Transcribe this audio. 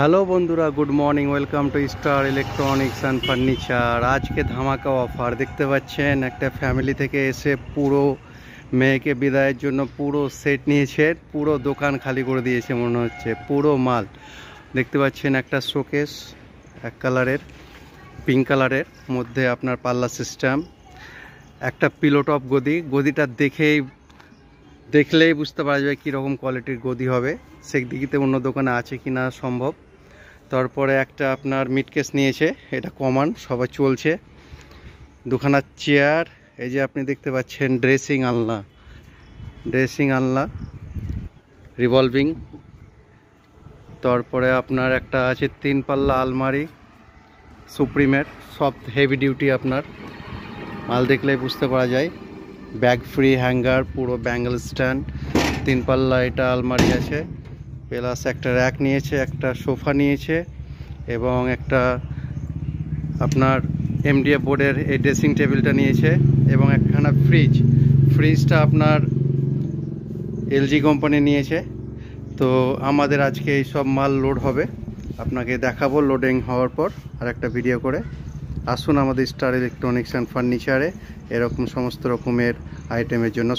Hello বন্ধুরা, good morning. Welcome to star electronics and furniture. আজকে ধামাকা অফার দেখতে পাচ্ছেন। একটা ফ্যামিলি থেকে এসে পুরো মেয়েকে বিদায়ের জন্য পুরো সেট নিয়েছে, পুরো দোকান খালি করে দিয়েছে মনে হচ্ছে। পুরো মাল দেখতে পাচ্ছেন। একটা শোকেস এক কালারের, পিঙ্ক কালারের মধ্যে আপনার পাল্লা সিস্টেম, একটা পিলো টপ গদি। গদিটা দেখলেই বুঝতে পারা যাবে কীরকম কোয়ালিটির গদি হবে। সেই দিকিতে অন্য দোকানে আছে কি না সম্ভব। তারপরে একটা আপনার মিডকেস নিয়েছে, এটা কমন সবাই চলছে। দুখানা চেয়ার, এই যে আপনি দেখতে পাচ্ছেন ড্রেসিং আলনা রিভলভিং। তারপরে আপনার একটা আছে 3 পাল্লা আলমারি সুপ্রিমের, সব হেভি ডিউটি। আপনার মাল দেখলেই বুঝতে পারা যায়। ব্যাগ ফ্রি হ্যাঙ্গার, পুরো ব্যাঙ্গেল স্ট্যান্ড, 3 পাল্লা এটা আলমারি আছে। প্লাস একটা র্যাক নিয়েছে, একটা সোফা নিয়েছে এবং একটা আপনার এমডিএফ বোর্ডের এই ড্রেসিং টেবিলটা নিয়েছে এবং একখানা ফ্রিজটা আপনার এলজি কোম্পানি নিয়েছে। তো আমাদের আজকে এই সব মাল লোড হবে, আপনাকে দেখাবো লোডিং হওয়ার পর আর একটা ভিডিও করে। আসুন আমাদের স্টার ইলেকট্রনিক্স অ্যান্ড ফার্নিচারে এরকম সমস্ত রকমের আইটেমের জন্য